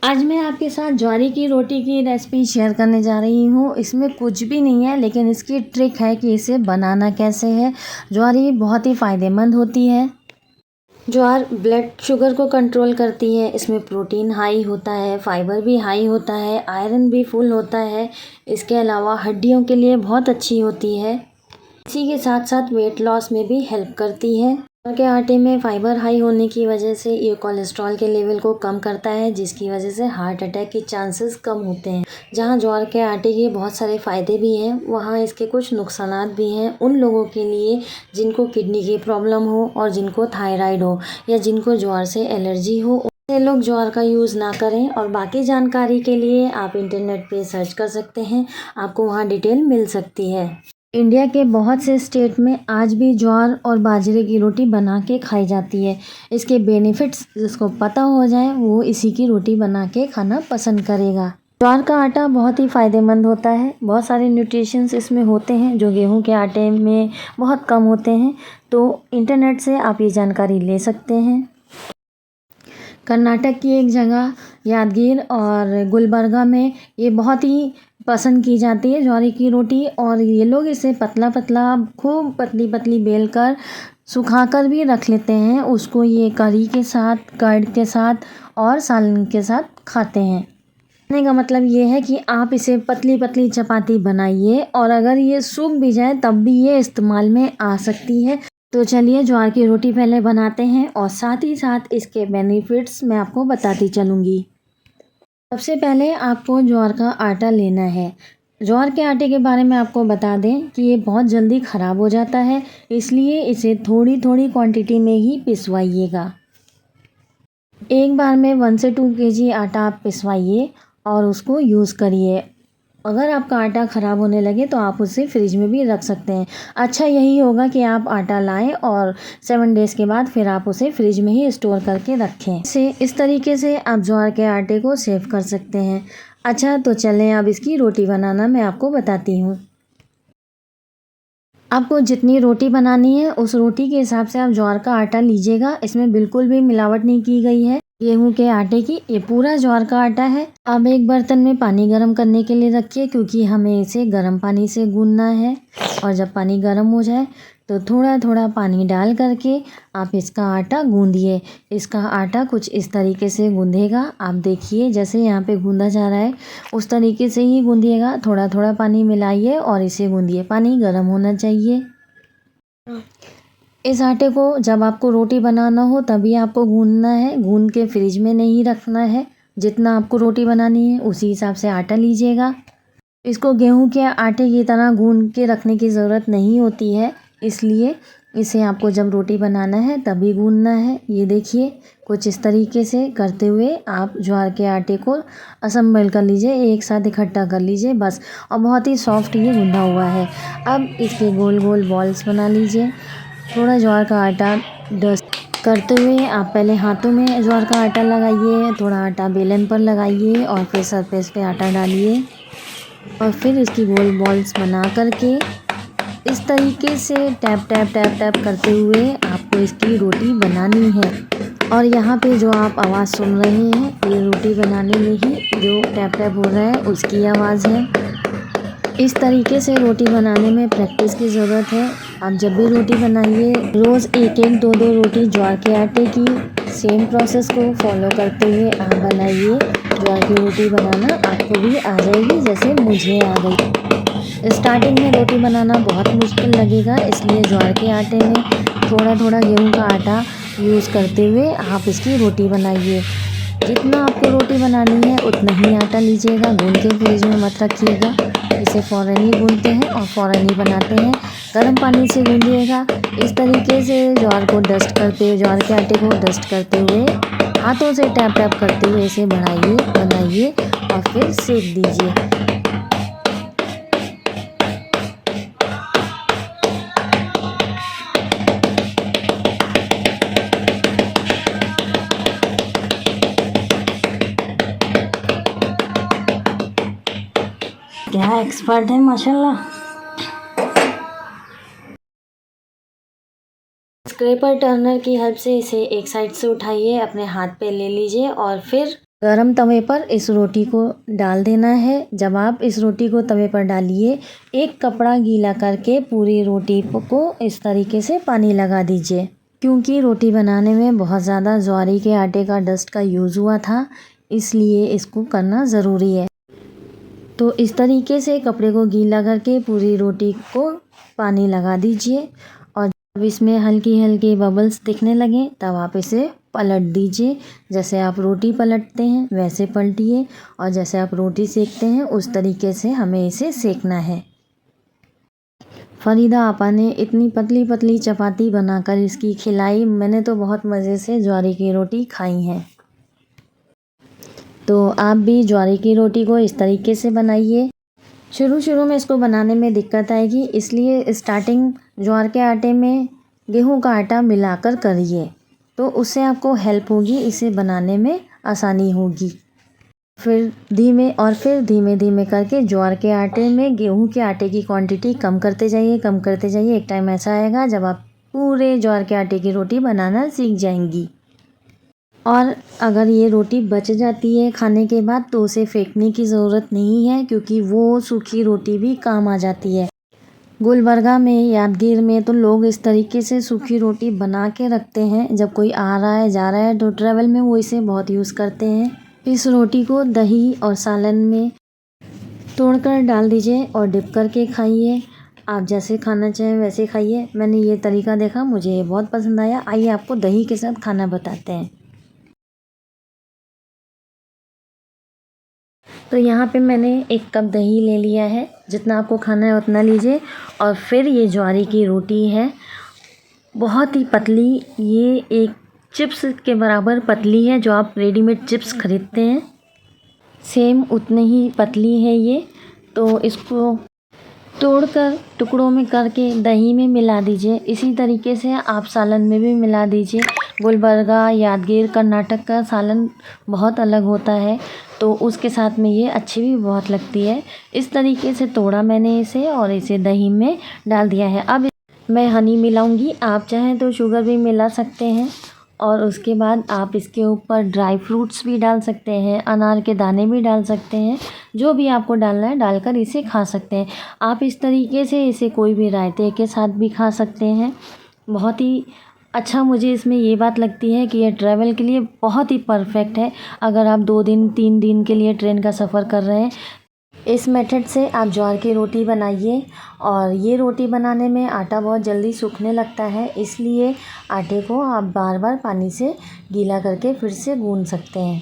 आज मैं आपके साथ ज्वारी की रोटी की रेसिपी शेयर करने जा रही हूँ। इसमें कुछ भी नहीं है, लेकिन इसकी ट्रिक है कि इसे बनाना कैसे है। ज्वारी बहुत ही फ़ायदेमंद होती है। ज्वार ब्लड शुगर को कंट्रोल करती है। इसमें प्रोटीन हाई होता है, फाइबर भी हाई होता है, आयरन भी फुल होता है। इसके अलावा हड्डियों के लिए बहुत अच्छी होती है। इसी के साथ साथ वेट लॉस में भी हेल्प करती है। ज्वार के आटे में फाइबर हाई होने की वजह से ये कोलेस्ट्रॉल के लेवल को कम करता है, जिसकी वजह से हार्ट अटैक के चांसेस कम होते हैं। जहाँ ज्वार के आटे के बहुत सारे फ़ायदे भी हैं, वहाँ इसके कुछ नुकसानात भी हैं उन लोगों के लिए जिनको किडनी की प्रॉब्लम हो और जिनको थायराइड हो या जिनको ज्वार से एलर्जी हो। ऐसे लोग ज्वार का यूज़ ना करें। और बाकी जानकारी के लिए आप इंटरनेट पे सर्च कर सकते हैं, आपको वहाँ डिटेल मिल सकती है। इंडिया के बहुत से स्टेट में आज भी ज्वार और बाजरे की रोटी बना के खाई जाती है। इसके बेनिफिट्स जिसको पता हो जाए वो इसी की रोटी बना के खाना पसंद करेगा। ज्वार का आटा बहुत ही फ़ायदेमंद होता है। बहुत सारे न्यूट्रिशंस इसमें होते हैं जो गेहूं के आटे में बहुत कम होते हैं। तो इंटरनेट से आप ये जानकारी ले सकते हैं। कर्नाटक की एक जगह यादगीर और गुलबर्गा में ये बहुत ही पसंद की जाती है ज्वारी की रोटी। और ये लोग इसे पतला पतला खूब पतली पतली बेल कर सुखा कर भी रख लेते हैं। उसको ये करी के साथ, कर्ड के साथ और सालन के साथ खाते हैं। कहने का मतलब ये है कि आप इसे पतली पतली चपाती बनाइए और अगर ये सूख भी जाए तब भी ये इस्तेमाल में आ सकती है। तो चलिए ज्वार की रोटी पहले बनाते हैं और साथ ही साथ इसके बेनिफिट्स मैं आपको बताती चलूँगी। सबसे पहले आपको ज्वार का आटा लेना है। ज्वार के आटे के बारे में आपको बता दें कि ये बहुत जल्दी ख़राब हो जाता है, इसलिए इसे थोड़ी थोड़ी क्वांटिटी में ही पिसवाइएगा। एक बार में 1 से 2 केजी आटा आप पिसवाइए और उसको यूज़ करिए। अगर आपका आटा ख़राब होने लगे तो आप उसे फ्रिज में भी रख सकते हैं। अच्छा यही होगा कि आप आटा लाएं और 7 डेज़ के बाद फिर आप उसे फ्रिज में ही स्टोर करके रखें। इस तरीके से आप ज्वार के आटे को सेव कर सकते हैं। अच्छा तो चलें अब इसकी रोटी बनाना मैं आपको बताती हूँ। आपको जितनी रोटी बनानी है उस रोटी के हिसाब से आप ज्वार का आटा लीजिएगा। इसमें बिल्कुल भी मिलावट नहीं की गई है गेहूं के आटे की, ये पूरा ज्वार का आटा है। अब एक बर्तन में पानी गर्म करने के लिए रखिए, क्योंकि हमें इसे गर्म पानी से गूंदना है। और जब पानी गर्म हो जाए तो थोड़ा थोड़ा पानी डाल करके आप इसका आटा गूंदिए। इसका आटा कुछ इस तरीके से गूंदेगा। आप देखिए जैसे यहाँ पे गूंदा जा रहा है उस तरीके से ही गूंदिएगा। थोड़ा थोड़ा पानी मिलाइए और इसे गूंदिए। पानी गर्म होना चाहिए। इस आटे को जब आपको रोटी बनाना हो तभी आपको गूंदना है, गूंद के फ्रिज में नहीं रखना है। जितना आपको रोटी बनानी है उसी हिसाब से आटा लीजिएगा। इसको गेहूं के आटे की तरह गूंद के रखने की ज़रूरत नहीं होती है, इसलिए इसे आपको जब रोटी बनाना है तभी गूंदना है। ये देखिए कुछ इस तरीके से करते हुए आप ज्वार के आटे को असेंबल कर लीजिए, एक साथ इकट्ठा कर लीजिए बस। और बहुत ही सॉफ्ट ये गूंदा हुआ है। अब इसके गोल गोल बॉल्स बना लीजिए। थोड़ा ज्वार का आटा डस्ट करते हुए आप पहले हाथों में ज्वार का आटा लगाइए, थोड़ा आटा बेलन पर लगाइए और फिर सरफेस पे आटा डालिए और फिर इसकी गोल बॉल्स बना करके इस तरीके से टैप टैप टैप टैप करते हुए आपको इसकी रोटी बनानी है। और यहाँ पे जो आप आवाज़ सुन रहे हैं ये रोटी बनाने में ही जो टैप टैप हो रहा है उसकी आवाज़ है। इस तरीके से रोटी बनाने में प्रैक्टिस की ज़रूरत है। आप जब भी रोटी बनाइए रोज़ एक एक दो दो रोटी ज्वार के आटे की सेम प्रोसेस को फॉलो करते हुए आप बनाइए। ज्वार की रोटी बनाना आपको भी आ जाएगी जैसे मुझे आ गई। स्टार्टिंग में रोटी बनाना बहुत मुश्किल लगेगा, इसलिए ज्वार के आटे में थोड़ा थोड़ा गेहूं का आटा यूज़ करते हुए आप इसकी रोटी बनाइए। जितना आपको रोटी बनानी है उतना ही आटा लीजिएगा, गूंद के फ्रिज में मत रखिएगा। इसे फ़ौरन ही गूंदते हैं और फ़ौरन ही बनाते हैं। गर्म पानी से गूंदिएगा। इस तरीके से ज्वार को डस्ट करते हुए, ज्वार के आटे को डस्ट करते हुए हाथों से टैप टैप करते हुए इसे बनाइए और फिर सेक दीजिए। क्या एक्सपर्ट है माशाल्लाह। स्क्रैपर टर्नर की हेल्प से इसे एक साइड से उठाइए, अपने हाथ पे ले लीजिए और फिर गरम तवे पर इस रोटी को डाल देना है। जब आप इस रोटी को तवे पर डालिए, एक कपड़ा गीला करके पूरी रोटी को इस तरीके से पानी लगा दीजिए। क्योंकि रोटी बनाने में बहुत ज़्यादा ज्वारी के आटे का डस्ट का यूज़ हुआ था, इसलिए इसको करना ज़रूरी है। तो इस तरीके से कपड़े को गीला करके पूरी रोटी को पानी लगा दीजिए और जब इसमें हल्की हल्की बबल्स दिखने लगें तब आप इसे पलट दीजिए। जैसे आप रोटी पलटते हैं वैसे पलटिए और जैसे आप रोटी सेकते हैं उस तरीके से हमें इसे सेकना है। फरीदा आपा ने इतनी पतली पतली चपाती बनाकर इसकी खिलाई, मैंने तो बहुत मज़े से ज्वारी की रोटी खाई हैं। तो आप भी ज्वारी की रोटी को इस तरीके से बनाइए। शुरू में इसको बनाने में दिक्कत आएगी, इसलिए स्टार्टिंग ज्वार के आटे में गेहूं का आटा मिलाकर करिए, तो उससे आपको हेल्प होगी, इसे बनाने में आसानी होगी। फिर धीमे धीमे करके ज्वार के आटे में गेहूं के आटे की क्वांटिटी कम करते जाइए। एक टाइम ऐसा आएगा जब आप पूरे ज्वार के आटे की रोटी बनाना सीख जाएंगी। और अगर ये रोटी बच जाती है खाने के बाद तो उसे फेंकने की ज़रूरत नहीं है, क्योंकि वो सूखी रोटी भी काम आ जाती है। गुलबर्गा में, यादगीर में तो लोग इस तरीके से सूखी रोटी बना के रखते हैं, जब कोई आ रहा है जा रहा है तो ट्रैवल में वो इसे बहुत यूज़ करते हैं। इस रोटी को दही और सालन में तोड़कर डाल दीजिए और डिप करके खाइए। आप जैसे खाना चाहें वैसे खाइए। मैंने ये तरीका देखा, मुझे ये बहुत पसंद आया। आइए आपको दही के साथ खाना बताते हैं। तो यहाँ पे मैंने 1 कप दही ले लिया है, जितना आपको खाना है उतना लीजिए। और फिर ये ज्वारी की रोटी है, बहुत ही पतली, ये एक चिप्स के बराबर पतली है, जो आप रेडीमेड चिप्स खरीदते हैं सेम उतनी ही पतली है ये। तो इसको तोड़कर टुकड़ों में करके दही में मिला दीजिए। इसी तरीके से आप सालन में भी मिला दीजिए। गुलबर्गा, यादगीर, कर्नाटक का सालन बहुत अलग होता है, तो उसके साथ में ये अच्छी भी बहुत लगती है। इस तरीके से तोड़ा मैंने इसे और इसे दही में डाल दिया है। अब मैं हनी मिलाऊंगी, आप चाहें तो शुगर भी मिला सकते हैं। और उसके बाद आप इसके ऊपर ड्राई फ्रूट्स भी डाल सकते हैं, अनार के दाने भी डाल सकते हैं, जो भी आपको डालना है डालकर इसे खा सकते हैं। आप इस तरीके से इसे कोई भी रायते के साथ भी खा सकते हैं। बहुत ही अच्छा मुझे इसमें ये बात लगती है कि यह ट्रैवल के लिए बहुत ही परफेक्ट है। अगर आप 2 दिन 3 दिन के लिए ट्रेन का सफ़र कर रहे हैं, इस मेथड से आप ज्वार की रोटी बनाइए। और ये रोटी बनाने में आटा बहुत जल्दी सूखने लगता है, इसलिए आटे को आप बार बार पानी से गीला करके फिर से गूंद सकते हैं।